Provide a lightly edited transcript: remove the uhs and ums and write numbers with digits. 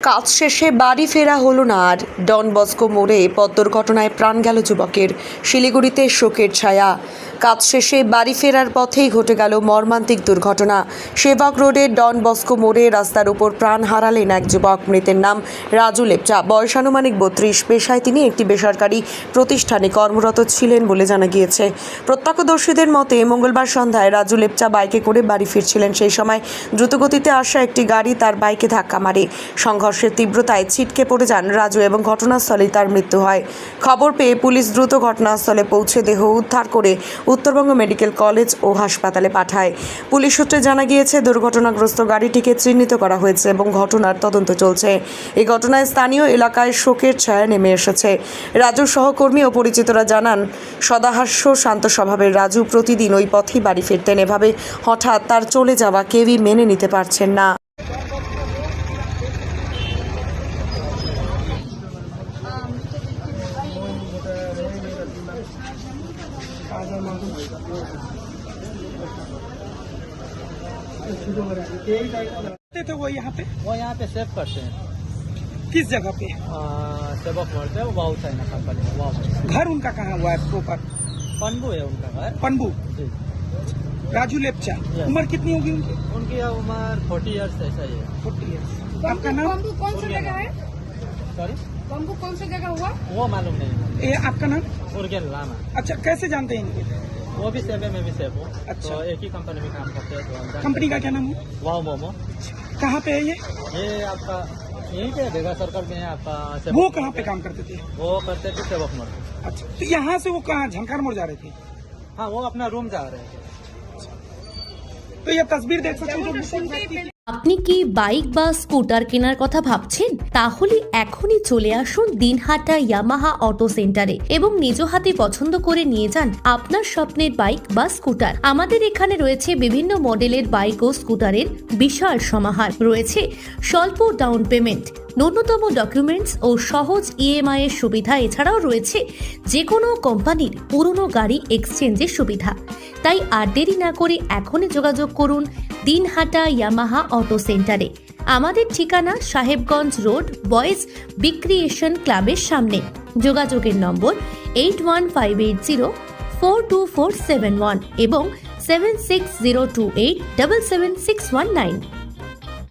কাজ শেষে বাড়ি ফেরা হলো না আর। ডন বস্কো মোড়ে পথ দুর্ঘটনায় প্রাণ গেল যুবকের। শিলিগুড়িতে শোকের ছায়া। কাজ শেষে বাড়ি ফেরার পথেই ঘটে গেল মর্মান্তিক দুর্ঘটনা। সেবক রোডের ডন বস্কো মোড়ে রাস্তার উপর প্রাণ হারালেন এক যুবক। মৃতের নাম রাজু লেপচা, বয়স আনুমানিক 32। পেশায় তিনি একটি বেসরকারি প্রতিষ্ঠানে কর্মরত ছিলেন বলে জানা গিয়েছে। প্রত্যক্ষদর্শীদের মতে মঙ্গলবার সন্ধ্যায় রাজু লেপচা বাইকে করে বাড়ি ফিরছিলেন। সেই সময় দ্রুতগতিতে আসা একটি গাড়ি তার বাইকে ধাক্কা মারে। সংঘর্ষের তীব্রতায় ছিটকে পড়ে যান রাজু এবং ঘটনাস্থলেই তার মৃত্যু হয়। খবর পেয়ে পুলিশ দ্রুত ঘটনাস্থলে পৌঁছে দেহ উদ্ধার করে উত্তরবঙ্গ মেডিকেল কলেজ ও হাসপাতালে পাঠায়। পুলিশ সূত্রে জানা গিয়েছে দুর্ঘটনাগ্রস্ত গাড়িটিকে চিহ্নিত করা হয়েছে এবং ঘটনার তদন্ত চলছে। এই ঘটনায় স্থানীয় এলাকায় শোকের ছায়া নেমে এসেছে। রাজুর সহকর্মী ও পরিচিতরা জানান, সদাহাস্য শান্ত স্বভাবের রাজু প্রতিদিন ওই পথেই বাড়ি ফিরতেন। এভাবে হঠাৎ তার চলে যাওয়া কেউই মেনে নিতে পারছেন না। थे वो यहाँ पे सेव करते हैं। किस जगह पे? सेवक मोड़ पे वाउ चाइना कंपनी है, वाउ। घर उनका कहाँ हुआ है प्रॉपर? पनबू है उनका घर पनबू। जी। राजू लेपचा। Yes. उम्र कितनी होगी उनकी? उनकी उम्र 40 ईयर्स ऐसा ही है। 40 years। आपका नाम? बम्बू कौन सा जगह है? सॉरी, बम्बू कौन सा जगह हुआ? वो मालूम नहीं। ये आपका नाम? उर्गेन लामा। अच्छा, कैसे जानते हैं इनको? वो भी सेव है, मैं भी सेव हूँ। अच्छा। तो एक ही कंपनी में काम करते हैं, तो हम जानते कंपनी का क्या नाम है? हैं। वाउ मोमो। कहाँ पे है ये? ये आपका यहीं पे बेगा सर्कल में है आपका। वो कहाँ पे काम करते थे? वो करते थे सेवक मोड़ पे। अच्छा, तो यहाँ से वो कहाँ झंकार मोड़ जा रहे थे? हाँ, वो अपना रूम जा रहे थे। तो ये तस्वीर देख सकते हो जो আপনি কি বাইক বা স্কুটার কেনার কথা ভাবছেন? তাহলে এখনই চলে আসুন দিনহাটা ইয়ামাহা অটো সেন্টারে এবং নিজ হাতে পছন্দ করে নিয়ে যান আপনার স্বপ্নের বাইক বা স্কুটার। আমাদের এখানে রয়েছে বিভিন্ন মডেলের বাইক ও স্কুটারের বিশাল সমাহার। রয়েছে স্বল্প ডাউন পেমেন্ট, ন্যূনতম ডকুমেন্টস ও সহজ ইএমআই এর সুবিধা। এছাড়াও রয়েছে যে কোনো কোম্পানির পুরনো গাড়ি এক্সচেঞ্জের সুবিধা। তাই আর দেরি না করে এখনই যোগাযোগ করুন দিনহাটা ইয়ামাহা অটো সেন্টারে। আমাদের ঠিকানা সাহেবগঞ্জ রোড, বয়েজ বিক্রিয়েশন ক্লাবের সামনে। যোগাযোগের নম্বর 8158042471 এবং 7602877619।